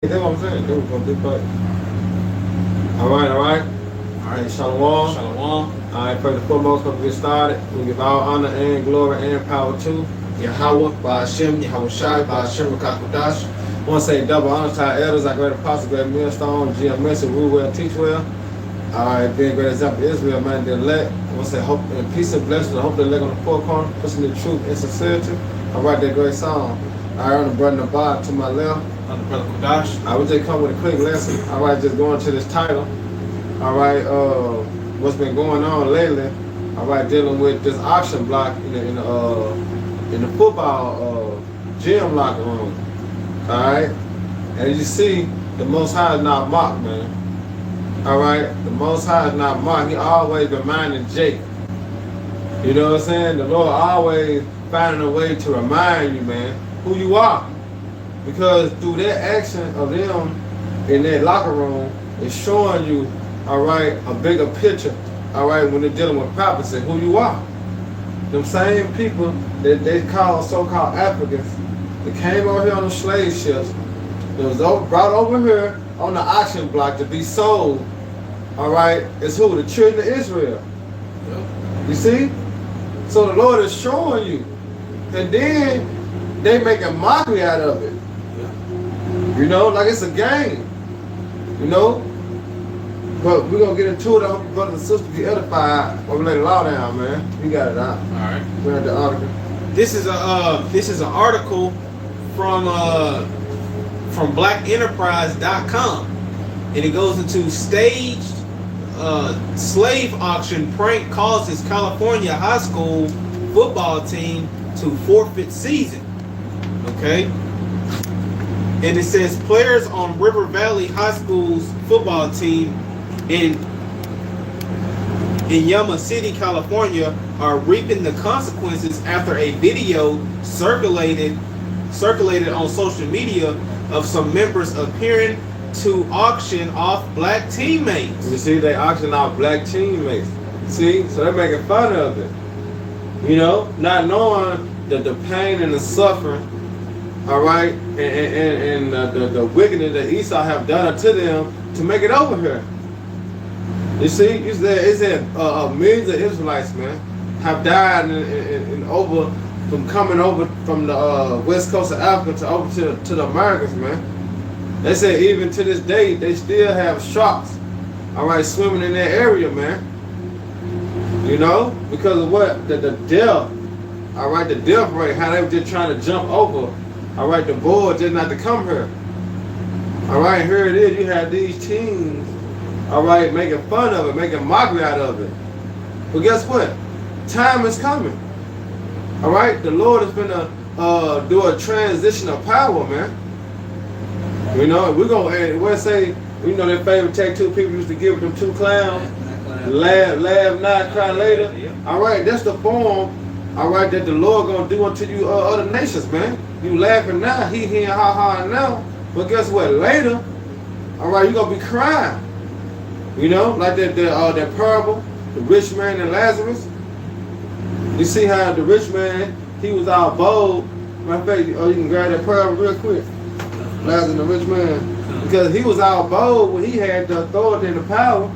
That's what I'm saying. They were gonna do fight. All right. Shalom. Shalom. All right, first and foremost, before we get started, we give all honor and glory and power to Yahweh, by Hashem, Yahweh Shai, by Hashem, Rakakudash. I want to say double honor to our elders, our great apostle, great millstone, GM Messi, rule well, teach well. All right, being a great example of Israel, man, the elect. I want to say hope and peace and blessings. I hope the elect on the four corner, pushing the truth and sincerity. All right, that great song. All right, on the brother Nabad to my left. On the brother Kudash. I would just come with a quick lesson. All right, just going to this title. All right, what's been going on lately? All right, dealing with this auction block in the football gym locker room. All right, and as you see, the Most High is not mocked, man. All right, the Most High is not mocked. He always reminding Jake. You know what I'm saying? The Lord always finding a way to remind you, man, who you are. Because through that action of them in that locker room, it's showing you, all right, a bigger picture, all right, when they're dealing with prophecy, who you are. Them same people that they call so-called Africans, that came over here on the slave ships, that was brought over here on the auction block to be sold, all right, is who? The children of Israel. Yep. You see? So the Lord is showing you. And then they make a mockery out of it. You know, like it's a game. You know? But we're going to get into it. I hope you brothers and sisters be edified while we lay the law down, man. You got it out. All right. We had the article. This is an article from blackenterprise.com, and it goes into staged slave auction prank causes California high school football team to forfeit season. Okay. And it says players on River Valley High School's football team in Yuma City, California, are reaping the consequences after a video circulated on social media of some members appearing to auction off black teammates. You see, they auction off black teammates. See, so they're making fun of it. You know, not knowing that the pain and the suffering, all right, and the wickedness that Esau have done unto them to make it over here. You see, it's that millions of Israelites, man, have died and over from coming over from the west coast of Africa to over to the Americas, man. They say even to this day they still have sharks, all right, swimming in that area, man. You know, because of what the death, all right, the death rate, how they were just trying to jump over. All right, the board just not to come here. All right, here it is. You have these teams, all right, making fun of it, making mockery out of it. But guess what? Time is coming. All right, the Lord is going to do a transition of power, man. You know, we're going to, we'll say, you know, their favorite tattoo people used to give them two clowns. Laugh not, cry later. All right, that's the form, all right, that the Lord going to do unto you other nations, man. You laughing now, he hearing ha now. But guess what? Later, all right, you're going to be crying. You know, like that parable, the rich man and Lazarus. You see how the rich man, he was all bold. Matter of fact, you can grab that parable real quick. Lazarus, the rich man. Because he was all bold when he had the authority and the power.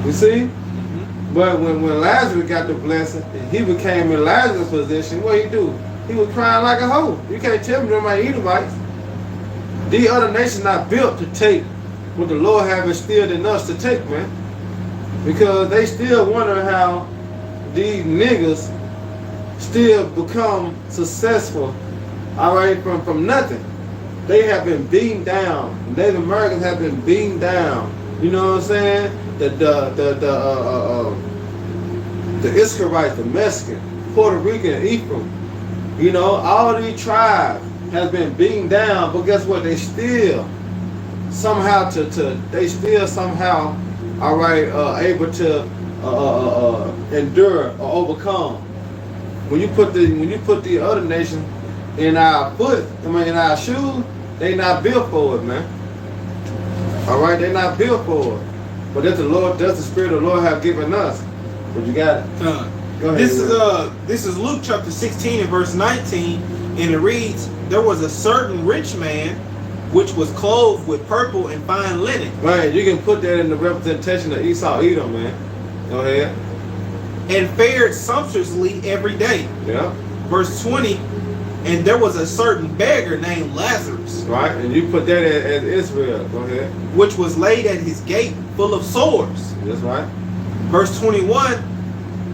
You see? Mm-hmm. But when Lazarus got the blessing, and he became in Lazarus' position, what he do? He was crying like a hoe. You can't tell me them ain't Edomites. These other nations not built to take what the Lord have instilled in us to take, man. Because they still wonder how these niggas still become successful, all right, from nothing. They have been beaten down. Native Americans have been beaten down. You know what I'm saying? The Israelites, the Mexican, Puerto Rican, Ephraim. You know, all these tribes have been beaten down, but guess what? They still somehow all right, able to endure or overcome. When you put the other nation in our in our shoes, they not built for it, man. All right, they not built for it. But that's the spirit the Lord have given us. But you got it. Go ahead. This is Luke chapter 16 and verse 19, and it reads, "There was a certain rich man which was clothed with purple and fine linen, Right, you can put that in the representation of Esau Edom, man. Go ahead. and fared sumptuously every day. Yeah. Verse 20, and there was a certain beggar named Lazarus, Right, and you put that as Israel. Go ahead. which was laid at his gate full of sores. That's right. Verse 21,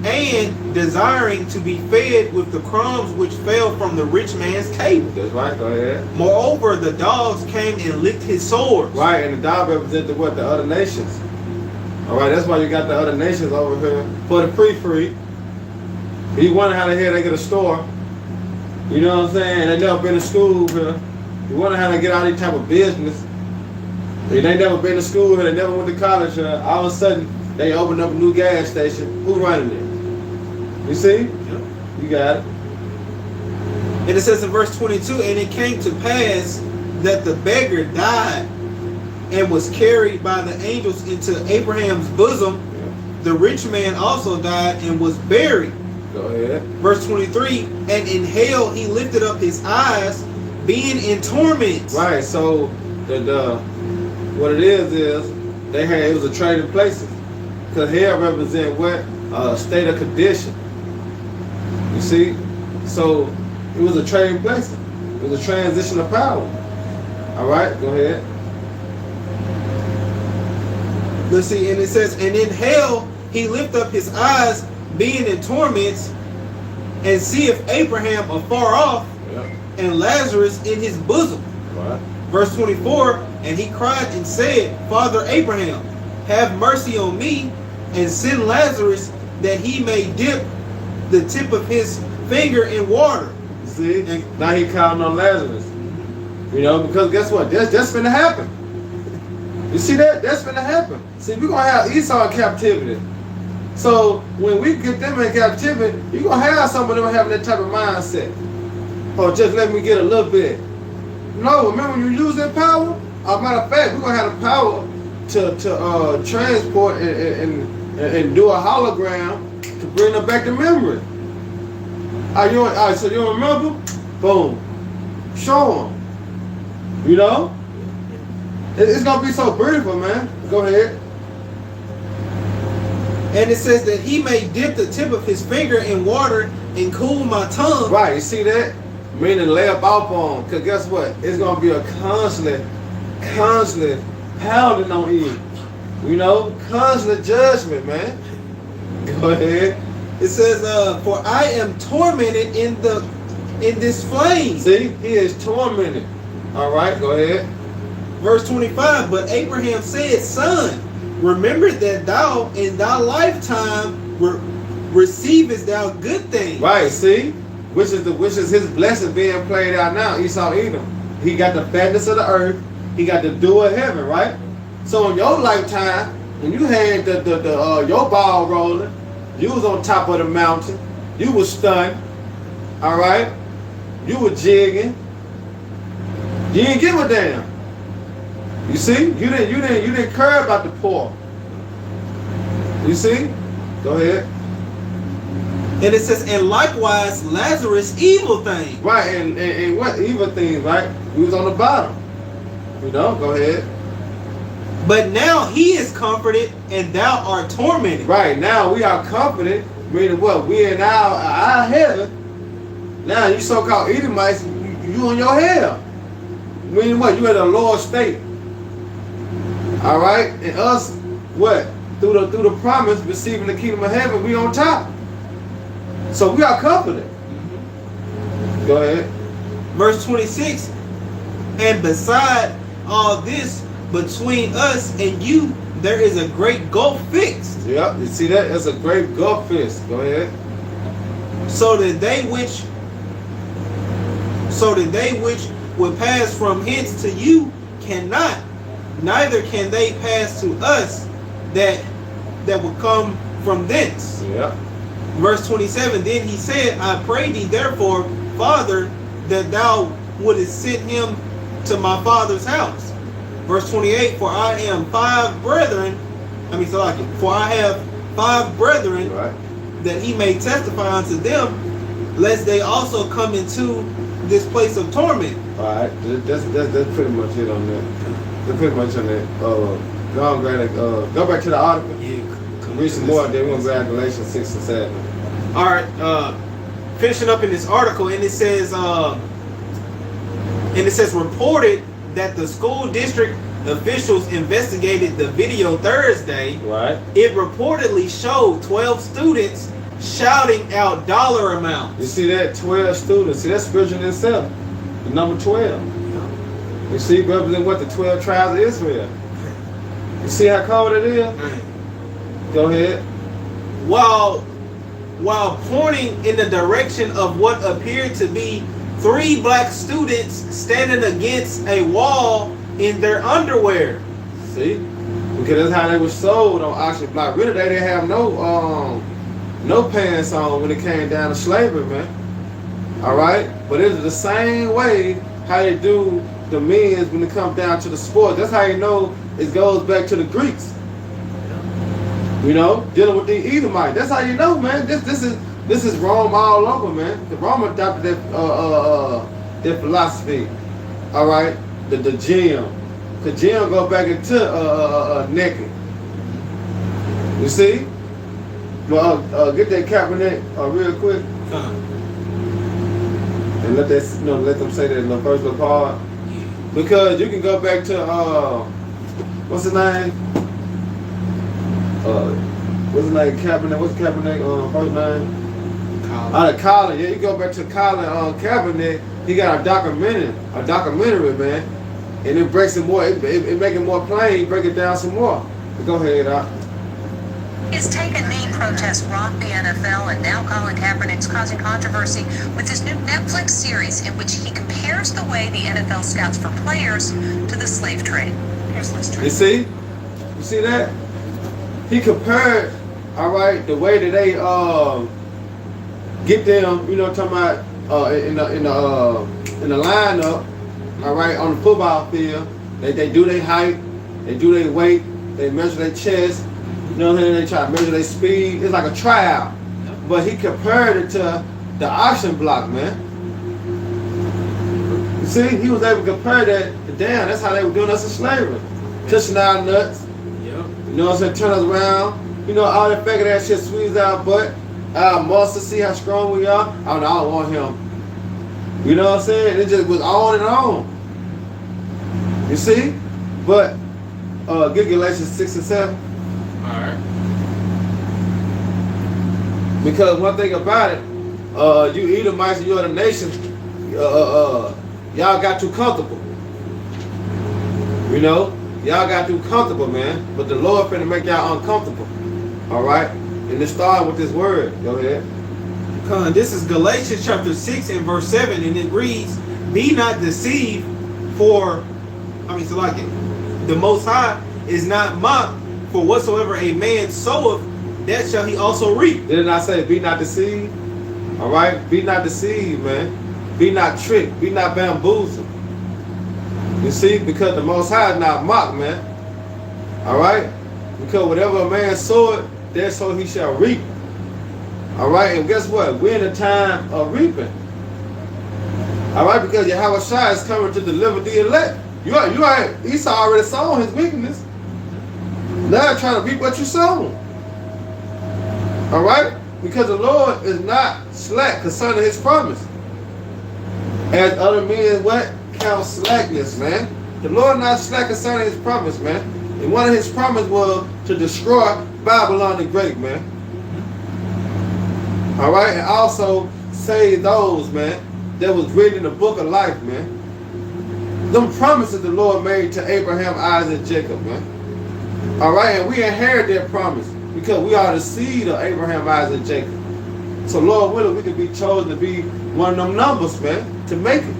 and desiring to be fed with the crumbs which fell from the rich man's table. That's right. Go ahead. Moreover, the dogs came and licked his sores. Right, and the dog represented what? The other nations. All right, that's why you got the other nations over here for the free. You wonder how the hell they get a store. You know what I'm saying? They never been to school here. You wonder how they get all these type of business. They never been to school here. They never went to college here. All of a sudden, they opened up a new gas station. Who running it? You see? Yep. You got it. And it says in verse 22, and it came to pass that the beggar died and was carried by the angels into Abraham's bosom. The rich man also died and was buried. Go ahead. Verse 23, and in hell he lifted up his eyes, being in torment. Right. So the what it is it was a trading places. Because hell represent what? State of condition. You see? So it was a trading place. It was a transition of power. All right, go ahead. Let's see, and it says, and in hell he lift up his eyes, being in torments, and seeth Abraham afar off, Yeah. and Lazarus in his bosom. Right. Verse 24, and he cried and said, Father Abraham, have mercy on me, and send Lazarus, that he may dip the tip of his finger in water. You see? And now he counting on Lazarus. You know, because guess what? That's finna happen. You see that? That's finna happen. See, we're gonna have Esau in captivity. So when we get them in captivity, you're gonna have some of them having that type of mindset. Oh, just let me get a little bit. No, remember when you lose that power? Matter of fact, we're gonna have the power to transport and do a hologram to bring them back to memory. All right, so you don't remember? Boom. Show them. You know? It's gonna be so beautiful, man. Go ahead. And it says that he may dip the tip of his finger in water and cool my tongue. Right, you see that? Meaning lay up off on. Because guess what? It's going to be a constant pounding on you. You know? Constant judgment, man. Go ahead. It says, for I am tormented in this flame. See? He is tormented. All right, go ahead. Verse 25, but Abraham said, Son, remember that thou in thy lifetime receivest thou good things. Right, see? Which is his blessing being played out now, Esau Edom. He got the fatness of the earth, he got the dew of heaven, right? So in your lifetime, when you had your ball rolling, you was on top of the mountain, you was stunned, all right? You were jigging. You didn't give a damn. You see? You didn't care about the poor. You see? Go ahead. And it says, and likewise Lazarus evil things. Right, and what evil things, right? We was on the bottom. You know, go ahead. But now he is comforted, and thou art tormented. Right, now we are confident, meaning what? We in our heaven. Now you so-called Edomites, you in your hell. Meaning what? You in a lower state. All right, and us, what? Through the promise, receiving the kingdom of heaven, we on top. So we are confident. Go ahead. Verse 26, and beside all this, between us and you, there is a great gulf fixed. Yep, you see that? That's a great gulf fist. Go ahead. So that they which would pass from hence to you cannot, neither can they pass to us that will come from thence. Yep. Verse 27, then he said, I pray thee therefore, Father, that thou wouldest send him to my father's house. Verse 28, for I have five brethren, right, that he may testify unto them, lest they also come into this place of torment. All right, that's pretty much it on that. That's pretty much on that. Go back to the article. Yeah, Read some more. Then we'll grab Galatians 6 and 7. All right, finishing up in this article, and it says reported that the school district officials investigated the video Thursday. Right. It reportedly showed 12 students shouting out dollar amounts. You see that? 12 students. See, that's spiritual in itself. The number 12. You see, represent what? The 12 tribes of Israel. You see how cold it is? Go ahead. While pointing in the direction of what appeared to be 3 black students standing against a wall in their underwear. See? Because that's how they were sold on auction block. Really, they didn't have no pants on when it came down to slavery, man. All right? But it's the same way how they do the men's when it comes down to the sport. That's how you know it goes back to the Greeks. You know, dealing with the Edomites. That's how you know, man. This is Rome all over, man. The Rome adopted their philosophy. All right, the gym. The gym go back into naked. You see? Well, get that Kaepernick real quick, and let them say that in the first little part, because you can go back to what's his name? What's his name? Kaepernick. What's Kaepernick first name? Out of Colin. Yeah, you go back to Colin Kaepernick. He got a documentary, man, and it breaks it more. It make it more plain. Break it down some more. Go ahead, Doc. His take and knee protests rocked the NFL, and now Colin Kaepernick's causing controversy with his new Netflix series in which he compares the way the NFL scouts for players to the slave trade. Here's Liz. You see that? He compared, all right, the way that they get them, you know, talking about in the lineup, all right, on the football field. They do their height, they do their weight, they measure their chest. You know what I'm saying? They try to measure their speed. It's like a tryout. But he compared it to the auction block, man. You see, he was able to compare that. Damn, that's how they were doing us in slavery. Touching our nuts. You know what I'm saying? Turn us around. You know, all that figure that shit squeeze our butt. Our muscles, see how strong we are. I don't want him. You know what I'm saying? It just was on and on. You see? But get Galatians 6 and 7. Alright. Because one thing about it, you Edomites and you other nations, y'all got too comfortable. You know? Y'all got too comfortable, man. But the Lord finna make y'all uncomfortable. Alright? And it started with this word. Go ahead. This is Galatians chapter 6 and verse 7, and it reads, "Be not deceived, the Most High is not mocked, for whatsoever a man soweth, that shall he also reap." Didn't I say be not deceived? Alright? Be not deceived, man. Be not tricked. Be not bamboozled. You see? Because the Most High is not mocked, man. Alright? Because whatever a man soweth, that so he shall reap. Alright? And guess what? We're in a time of reaping. Alright? Because Yahweh Shai is coming to deliver the elect. Esau already sown his wickedness. Now you're trying to reap what you sown. Alright? Because the Lord is not slack concerning his promise. As other men count slackness, man. The Lord not slack concerning his promise, man. And one of his promises was to destroy Babylon the Great, man. Alright? And also save those, man, that was written in the book of life, man. Them promises the Lord made to Abraham, Isaac, and Jacob, man. Alright? And we inherit that promise because we are the seed of Abraham, Isaac, and Jacob. So Lord willing, we can be chosen to be one of them numbers, man, to make it.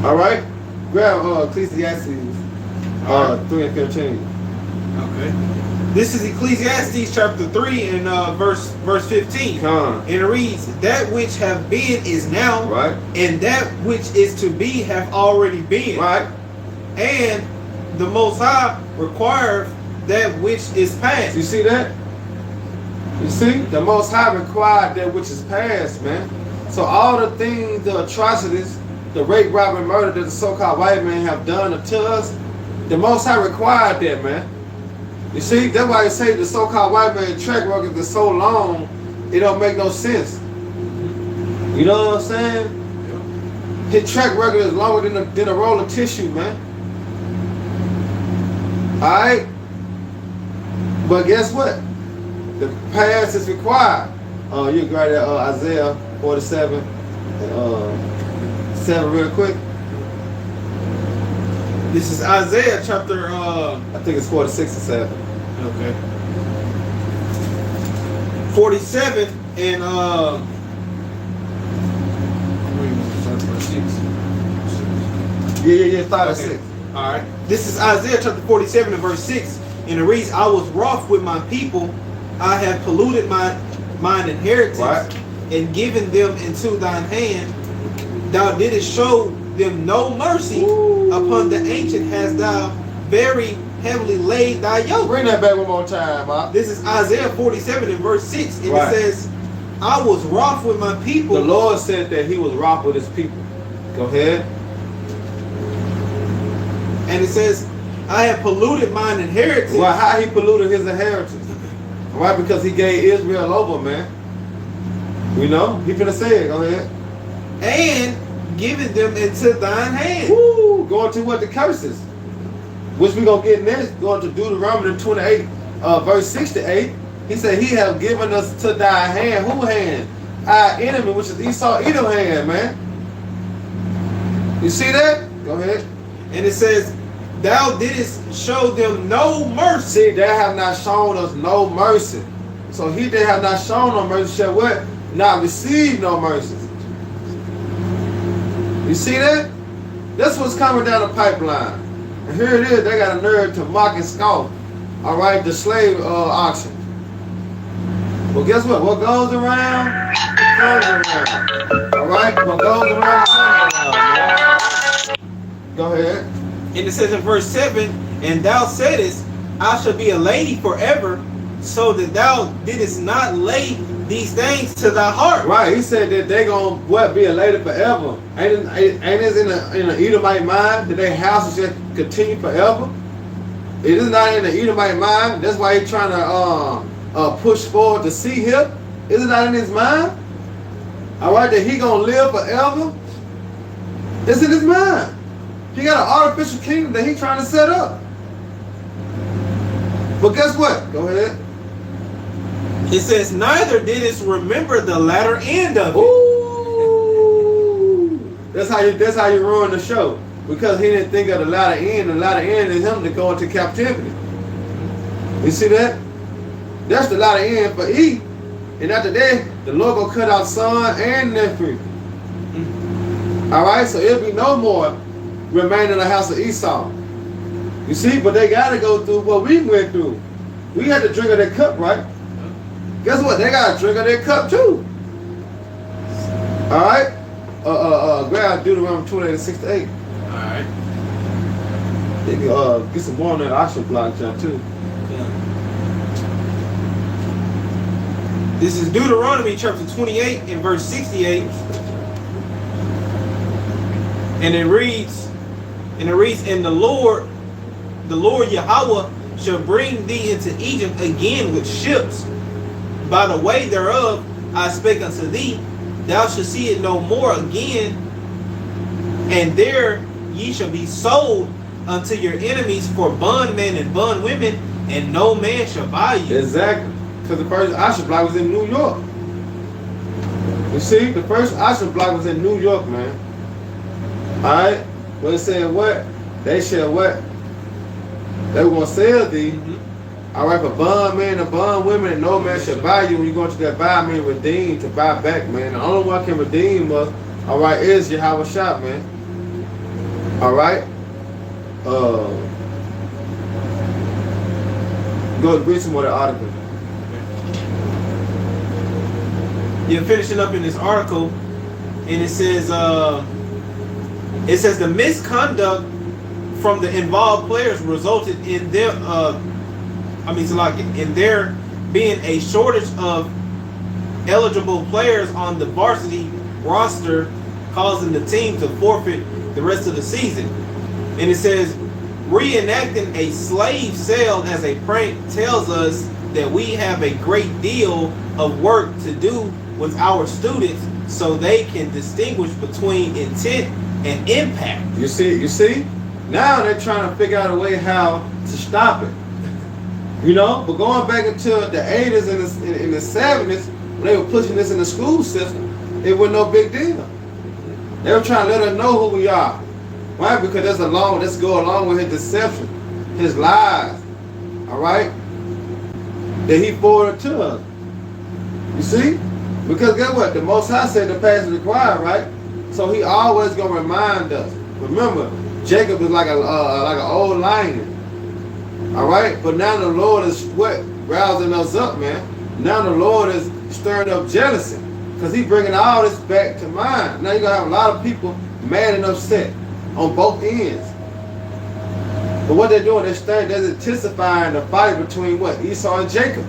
Alright? Grab Ecclesiastes 3 and 15. Okay. This is Ecclesiastes chapter 3 and verse 15. And it reads, "That which have been is now, right, and that which is to be have already been. Right. And the Most High requires that which is past." You see that? You see? The Most High required that which is past, man. So all the things, the atrocities, the rape, robbery, murder that the so-called white men have done to us, the Most High required that, man. You see, that's why they say the so-called white man track record is so long, it don't make no sense. You know what I'm saying? His track record is longer than a roll of tissue, man. Alright? But guess what? The past is required. You grab that Isaiah 47 and 7 real quick. This is Isaiah chapter I think it's 46 and 7. okay. 47 and Yeah, start at Okay. 6. Alright. This is Isaiah chapter 47 and verse 6. And it reads, I was wroth with my people, I have polluted mine inheritance, Right. and given them into thine hand. Thou didst show them no mercy. Ooh. Upon the ancient hast thou very heavily laid thy yoke. Bring that back one more time, Bob. This is Isaiah 47 and verse 6. And Right. it says, I was wroth with my people. The Lord said that he was wroth with his people. Go ahead. And it says, I have polluted mine inheritance. Well, how he polluted his inheritance? Right, because he gave Israel over, man. You know, he finna say it. Go ahead. And given them into thine hand. Woo! Going to what the curses, which we gonna get next. Going to Deuteronomy 28, verse 6 to 8. He said, "He have given us to thy hand." Who hand? Our enemy, which is Esau, Edom hand, man. You see that? Go ahead. And it says, thou didst show them no mercy. See, they have not shown us no mercy. So he that have not shown no mercy shall what? Not receive no mercy. You see that? That's what's coming down the pipeline. And here it is, they got a nerve to mock and scoff. All right, the slave auction. Well, guess what? What goes around, comes around. All right, what goes around, comes around. Go ahead. And it says in verse 7, and thou saidest, I shall be a lady forever, so that thou didst not lay these things to thy heart. Right, he said that they gonna what be a lady forever. Ain't it in the Edomite mind that their house will just continue forever? It is not in the Edomite mind. That's why he's trying to push forward to see him. Is it not in his mind? All right, that he gonna live forever. It's in his mind. He got an artificial kingdom that he's trying to set up. But guess what? Go ahead. It says, neither didst remember the latter end of it. Ooh. That's how you ruin the show. Because he didn't think of the latter end. The latter end is him to go into captivity. You see that? That's the latter end for E. And after that, the Lord will cut out son and nephew. Alright, so it'll be no more remain in the house of Esau. You see, but they got to go through what we went through. We had to drink of that cup, right? Guess what? They got to drink of their cup too. All right? Grab Deuteronomy 28 6 to 8. Alright. They can get some more on that auction block, John, too. This is Deuteronomy chapter 28 and verse 68. And it reads, and the Lord Yahweh shall bring thee into Egypt again with ships. By the way thereof I spake unto thee, thou shalt see it no more again, and there ye shall be sold unto your enemies for bondmen and bondwomen, and no man shall buy you. Exactly. Because the first auction block was in New York. You see, the first auction block was in New York, man. Alright? Well, it said what? They shall what? They were going to sell thee. Alright, for bondmen and bondwomen, and no man shall buy you. When you go into that buy, man, redeem to buy back, man. The only one can redeem us, alright, is Yahweh Shah, man. Alright? Go read some more of the article. You're finishing up in this article, and it says the misconduct from the involved players resulted in their in there being a shortage of eligible players on the varsity roster, causing the team to forfeit the rest of the season. And it says, reenacting a slave sale as a prank tells us that we have a great deal of work to do with our students so they can distinguish between intent and impact. You see? Now they're trying to figure out a way how to stop it. You know, but going back into the 80s and the 70s, when they were pushing this in the school system, it was no big deal. They were trying to let us know who we are. Why? Because let's go along with his deception, his lies, all right, that he forwarded to us. You see? Because guess what? The Most High said the past is required, right? So he always gonna remind us. Remember, Jacob is like an old lion, all right? But now the Lord is what? Rousing us up, man. Now the Lord is stirring up jealousy because he's bringing all this back to mind. Now you're gonna have a lot of people mad and upset on both ends. But what they're doing, they're intensifying the fight between what? Esau and Jacob.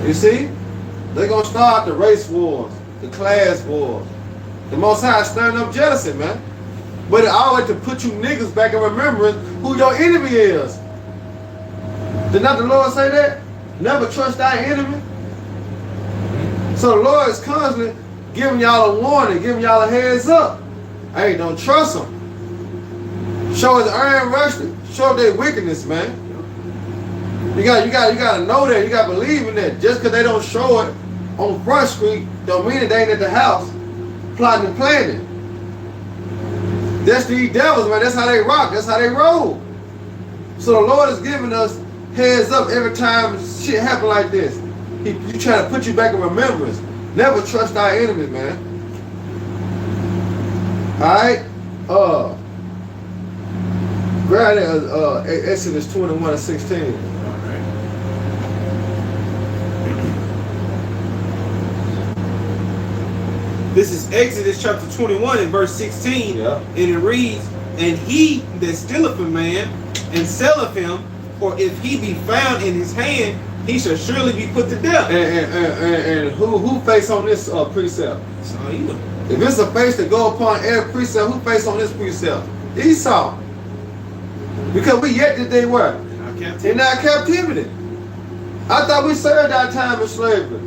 You see? They're going to start the race wars, the class wars. The Most High is stirring up jealousy, man. But it always to put you niggas back in remembrance who your enemy is. Did not the Lord say that? Never trust thy enemy. So the Lord is constantly giving y'all a warning, giving y'all a heads up. Hey, don't trust them. Show his iron rusted. Show their wickedness, man. You gotta know that. You gotta believe in that. Just because they don't show it on Front Street, don't mean that they ain't at the house plotting and planning. That's these devils, man. That's how they rock. That's how they roll. So the Lord is giving us heads up every time shit happen like this. He trying to put you back in remembrance. Never trust our enemies, man. Alright? Grab that Exodus 21:16. This is Exodus chapter 21 and verse 16. Yeah. And it reads, and he that stealeth a man and selleth him, or if he be found in his hand, he shall surely be put to death. And who face on this precept? So you know. If it's a face to go upon every precept, who face on this precept? Esau. Because we yet did they were in our captivity. I thought we served our time in slavery.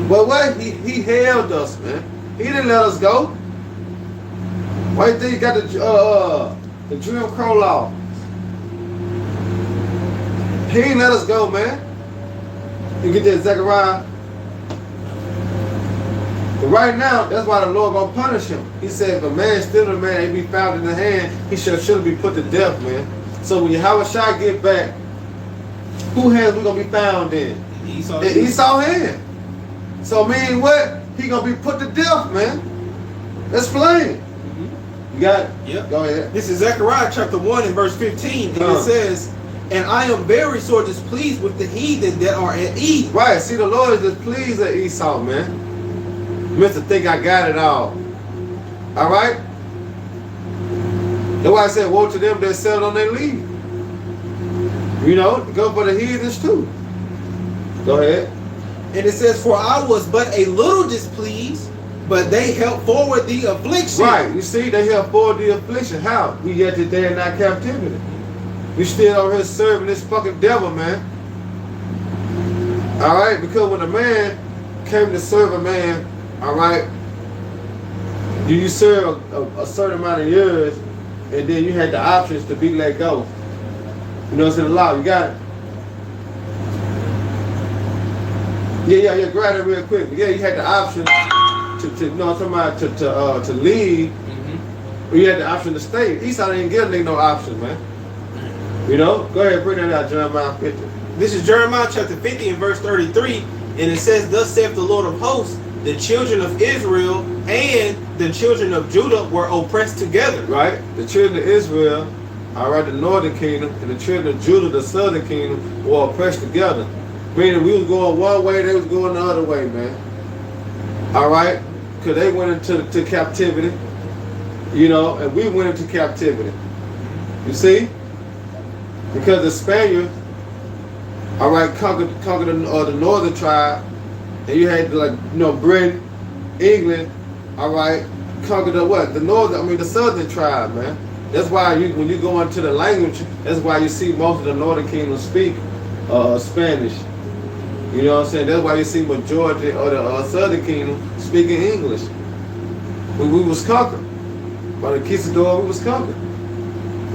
But what? He held us, man. He didn't let us go. Why do you think he got the Jim Crow law? He didn't let us go, man. You get that, Zechariah? But right now, that's why the Lord gonna punish him. He said, if a man steal a man, he be found in the hand, he should be put to death, man. So when Yahweh Shai get back, who hands we gonna be found in? Esau hand. So mean what? He gonna be put to death, man. That's plain. You got it? Yep. Go ahead. This is Zechariah chapter 1 and verse 15. And it says, and I am very sore displeased with the heathen that are at ease. Right. See, the Lord is displeased at Esau, man. Mr. Think I got it all. All right? That's why I said, woe to them that settle on their leave. You know, go for the heathens too. Go ahead. And it says, for I was but a little displeased, but they helped forward the affliction. Right. You see, they helped forward the affliction. How? We yet today in our captivity. We still over here serving this fucking devil, man. All right? Because when a man came to serve a man, all right, you serve a certain amount of years, and then you had the options to be let go. You know, it's in the law. You got it. Yeah. Grab it real quick. Yeah, you had the option to you know, somebody to leave. Mm-hmm. Or you had the option to stay. Esau didn't give a nigga no option, man. You know, go ahead, bring that out, Jeremiah 50. This is Jeremiah chapter 50 and verse 33, and it says, thus saith the Lord of hosts, the children of Israel and the children of Judah were oppressed together. Right? The children of Israel, all right, the northern kingdom, and the children of Judah, the southern kingdom, were oppressed together. Meaning we was going one way, they was going the other way, man. All right? Because they went into captivity, you know, and we went into captivity. You see? Because the Spaniards, all right, conquered the northern tribe, and you had like Britain, England, all right, conquered the southern tribe, man. That's why when you go into the language, that's why you see most of the northern kingdom speak Spanish. You know what I'm saying? That's why you see majority of the southern kingdom speaking English. We was conquered by the Conquistador. We was conquered.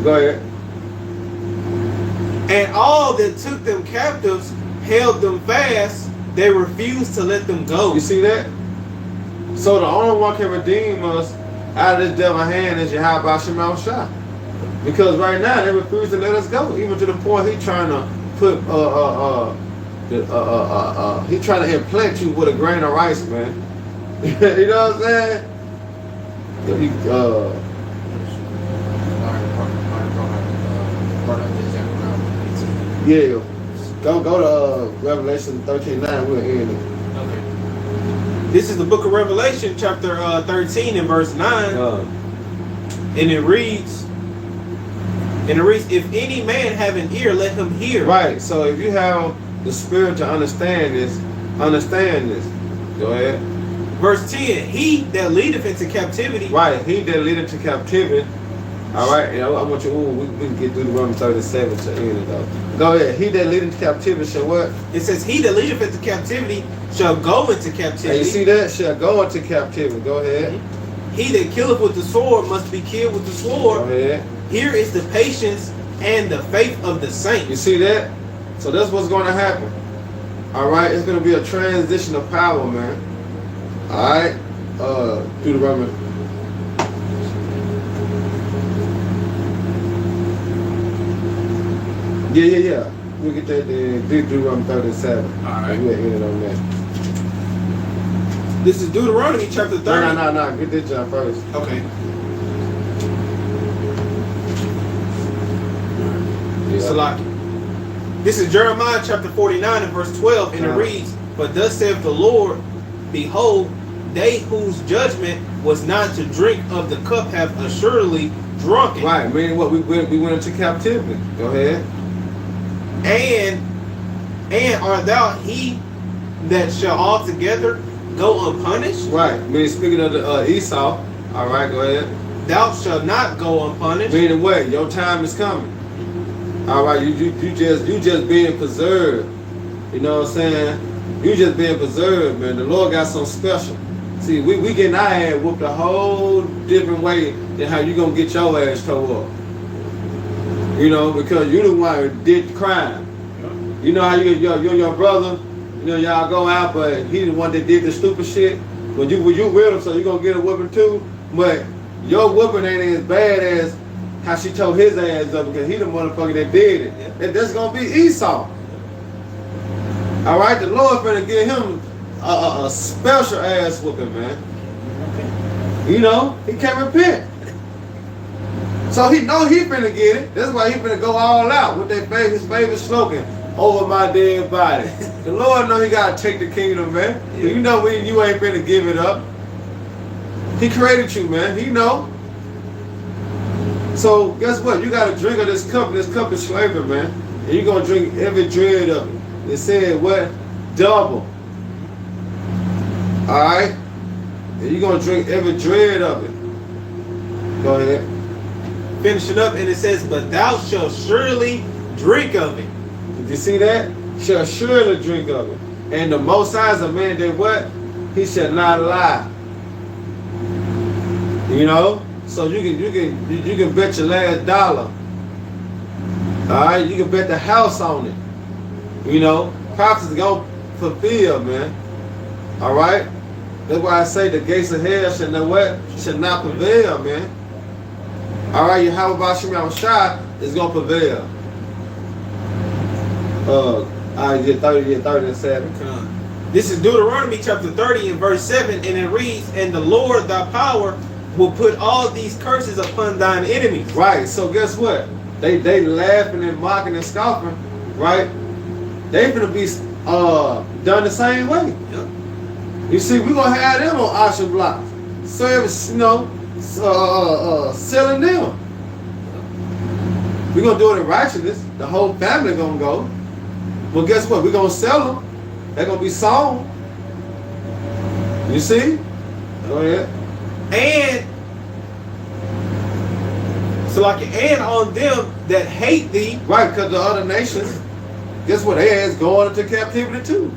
Go ahead. And all that took them captives held them fast. They refused to let them go. You see that? So the only one can redeem us out of this devil's hand is Yahweh Shema Shah. Because right now they refuse to let us go, even to the point he trying to put he trying to implant you with a grain of rice, man. You know what I'm saying? Yeah. Go to Revelation 13:9. We'll end it. Okay. This is the book of Revelation, chapter 13 and verse 9. And it reads, if any man have an ear, let him hear. Right. So if you have the spirit to understand this. Go ahead. Verse 10, he that leadeth into captivity. Right, he that leadeth into captivity. All right, and I want you, we can get through the Romans 37 to end it though. Go ahead. He that leadeth into captivity shall what? It says, he that leadeth into captivity shall go into captivity. And you see that? Shall go into captivity. Go ahead. He that killeth with the sword must be killed with the sword. Go ahead. Here is the patience and the faith of the saints. You see that? So that's what's going to happen. All right, it's going to be a transition of power, man. All right, Deuteronomy. Yeah. We'll get that Deuteronomy 37. All right. We'll end it on that. This is Deuteronomy chapter 30. No. Get this John first. Okay. Salaki. This is Jeremiah chapter 49 and verse 12, and it reads, but thus saith the Lord, behold, they whose judgment was not to drink of the cup have assuredly drunken. Right, meaning what? We went into captivity. Go ahead. And art thou he that shall altogether go unpunished? Right, meaning speaking of the Esau. All right, go ahead. Thou shalt not go unpunished. Meaning what? Your time is coming. All right, you just being preserved. You know what I'm saying? You just being preserved, man. The Lord got something special. See, we getting our ass whooped a whole different way than how you gonna get your ass towed up. You know, because you the one who did the crime. You know how your brother, you know, y'all go out, but he the one that did the stupid shit. But you with him, so you gonna get a whooping too. But your whooping ain't as bad as how she tore his ass up, because he the motherfucker that did it. And that's gonna be Esau. All right, the Lord finna give him a special ass whooping, man. You know, he can't repent. So he know he finna get it. That's why he finna go all out with his favorite slogan, over my dead body. The Lord know he gotta take the kingdom, man. Yeah. You know you ain't finna give it up. He created you, man. He know. So guess what? You gotta drink of this cup. This cup is flavor, man. And you're gonna drink every dread of it. It said what? Double. Alright? And you're gonna drink every dread of it. Go ahead. Finish it up, and it says, but thou shalt surely drink of it. Did you see that? Shall surely drink of it. And the Most High is a man that what? He shall not lie. You know? So you can bet your last dollar. Alright? You can bet the house on it. You know? Prophets gonna fulfill, man. Alright? That's why I say the gates of hell should know what? Should not prevail, man. Alright, Yahweh Bashim Shah is gonna prevail. 37. This is Deuteronomy chapter 30 and verse 7, and it reads, and the Lord thy power will put all these curses upon thine enemies. Right, so guess what? They laughing and mocking and scoffing, right? They gonna be done the same way. Yep. You see, we're gonna have them on auction blocks. Service, you know, selling them. We're gonna do it in righteousness. The whole family gonna go. But guess what? We're gonna sell them. They're gonna be sold. You see? Go ahead. And so like and on them that hate thee. Right, because the other nations, guess what? They ass going into captivity too.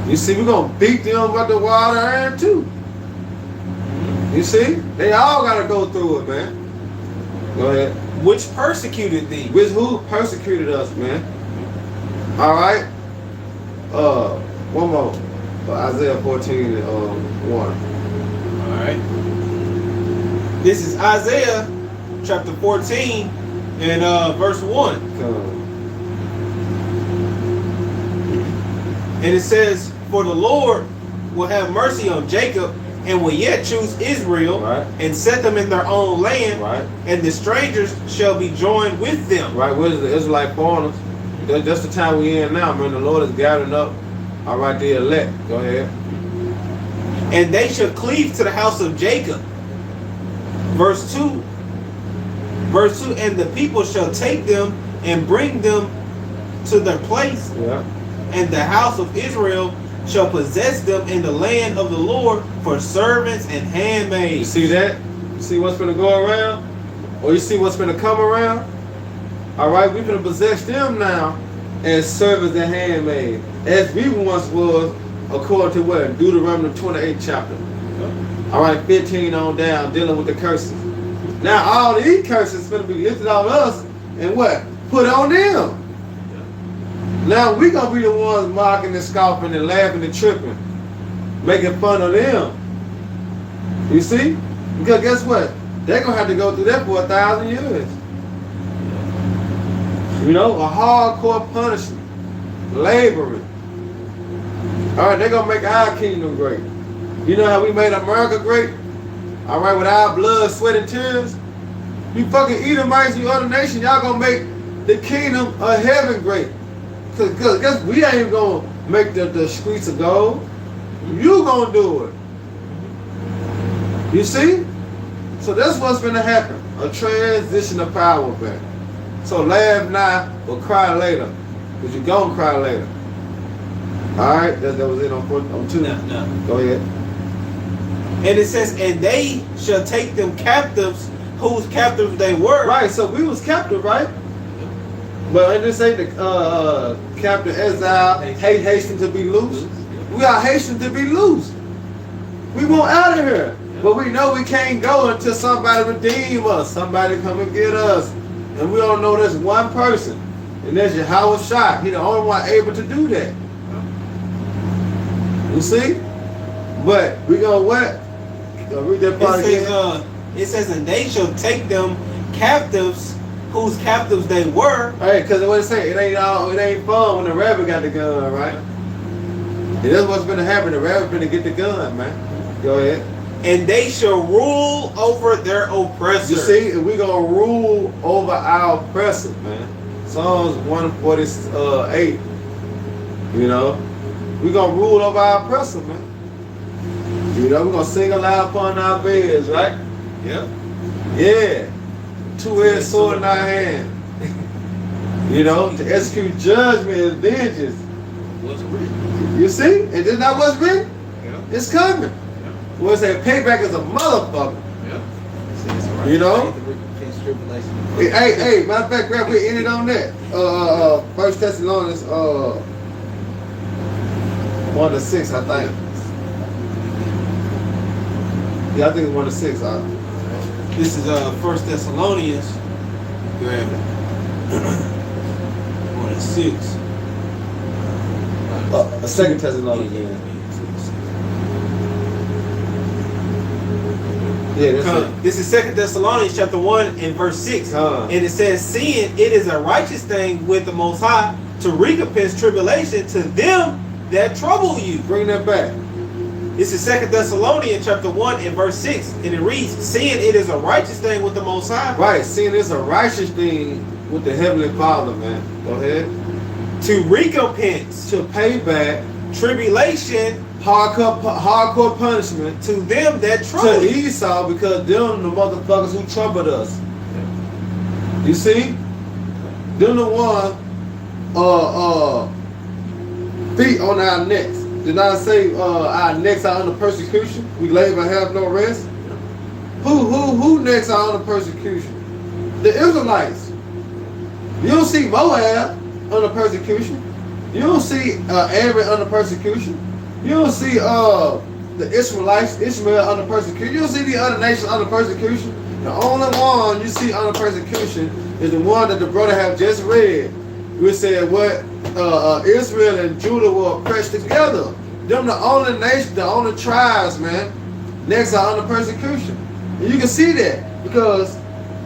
You see, we're gonna beat them with the wild iron too. You see? They all gotta go through it, man. Go ahead. Which persecuted thee. Which who persecuted us, man? Alright. One more. Isaiah 14 and 1. Alright. This is Isaiah chapter 14 and verse 1. And it says, for the Lord will have mercy on Jacob and will yet choose Israel, right, and set them in their own land, right, and the strangers shall be joined with them. Right, what is the Israelite foreigners? That's the time we in now, man. The Lord is gathering up, all right, the elect. Go ahead. And they shall cleave to the house of Jacob. Verse 2. Verse 2, and the people shall take them and bring them to their place. Yeah. And the house of Israel shall possess them in the land of the Lord for servants and handmaids. You see that? You see what's going to go around? Or you see what's going to come around? All right, we're going to possess them now as servants and handmaids, as we once was, according to what? Deuteronomy 28th chapter. All right, 15 on down, dealing with the curses. Now all these curses going to be lifted on us and what? Put on them. Now we going to be the ones mocking and scoffing and laughing and tripping, making fun of them. You see? Because guess what? They're going to have to go through that for 1,000 years. You know, a hardcore punishment, laboring. All right, they're going to make our kingdom great. You know how we made America great? All right, with our blood, sweat, and tears? You fucking Edomites, you other nations, y'all going to make the kingdom of heaven great. Because guess we ain't going to make the streets of gold. You going to do it. You see? So that's what's going to happen. A transition of power back. So laugh now, but cry later. Because you're going to cry later. All right? That was it on 2. No. Go ahead. And it says, and they shall take them captives, whose captives they were. Right, so we was captive, right? But it didn't say the captive exile, hasten to be loose. We are hasten to be loose. We want out of here. But we know we can't go until somebody redeem us. Somebody come and get us. And we all know there's one person. And that's Yahweh Shai. He's the only one able to do that. You see? But we gonna what? Read that part again. It says, and they shall take them captives, whose captives they were. Hey, because what it say, it ain't fun when the rabbit got the gun, right? And that's what's gonna happen. The rabbit gonna get the gun, man. Go ahead. And they shall rule over their oppressors. You see, and we gonna rule over our oppressors, man. Psalms 148. You know, we gonna rule over our oppressor, man. You know, we're gonna sing aloud upon our beds, right? Yep. Yeah. Two-edged sword in our hand. You know, to execute judgment and vengeance. What's written? You see? And this not what's written? Yeah. It's coming. Well, say payback is a motherfucker. Yeah. You know? Hey, matter of fact, Grab, we ended on that. 1 Thessalonians 1-6, I think. Yeah, I think it's 1-6. This is 1 Thessalonians. Grab it. 1-6. 2 Thessalonians. Yeah, that's it. This is 2 Thessalonians chapter 1 and verse 6. And it says, seeing it is a righteous thing with the Most High to recompense tribulation to them that trouble you. Bring that back. This is 2 Thessalonians chapter 1 and verse 6. And it reads, seeing it is a righteous thing with the Most High. Right, seeing it's a righteous thing with the Heavenly Father, man. Go ahead. To recompense. To pay back. Tribulation. Hardcore punishment. To them that trouble to Esau, because them the motherfuckers who troubled us. You see? Them the one feet on our necks. Did not say our necks are under persecution. We labor and have no rest. Who necks are under persecution? The Israelites. You don't see Moab under persecution. You don't see Aaron under persecution. You don't see the Israelites, Ishmael under persecution. You don't see the other nations under persecution. The only one you see under persecution is the one that the brother have just read. We said what Israel and Judah were oppressed together. Them the only nation, the only tribes, man. Next are under persecution. And you can see that because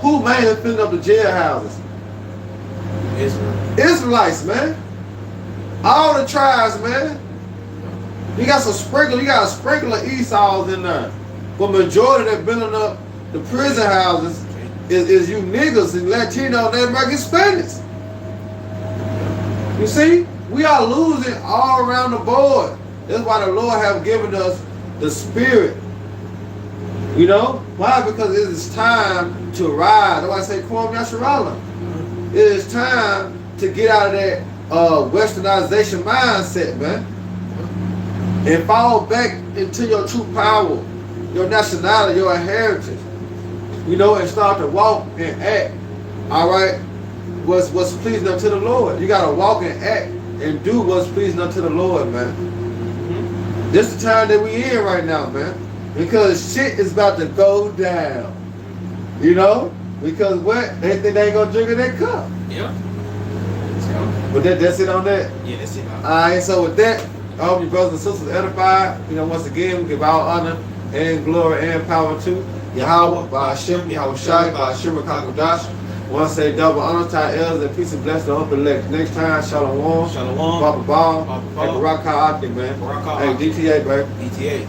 who mainly filling up the jailhouses? Israel. Israelites, man. All the tribes, man. You got some sprinkle. You got a sprinkle of Esau's in there, but majority that building up the prison houses is you niggas and Latino and American Spanish. You see, we are losing all around the board. That's why the Lord have given us the Spirit. You know why? Because it is time to rise. That's why I say, Kwame Yasharala. It is time to get out of that westernization mindset, man, and fall back into your true power, your nationality, your heritage. You know, and start to walk and act. All right, what's pleasing unto the Lord. You gotta walk and act and do what's pleasing unto the Lord, man. This is the time that we in right now, man, because shit is about to go down. You know, because what they think they ain't gonna drink in that cup. Yeah. But that's it on that. Yeah, that's it. Alright, so with that, I hope you brothers and sisters edified. You know, once again, we give all honor and glory and power to Yahweh, by Hashem, Yahweh Shai, by Hashem, Kakodash. Want to say double honor to our elders and peace and blessing to the elect. Next time, Shalom, Shalom. Papa Ball, Papa and Ball. Baraka Optic, man. Baraka Hey, Optic. DTA, baby. DTA.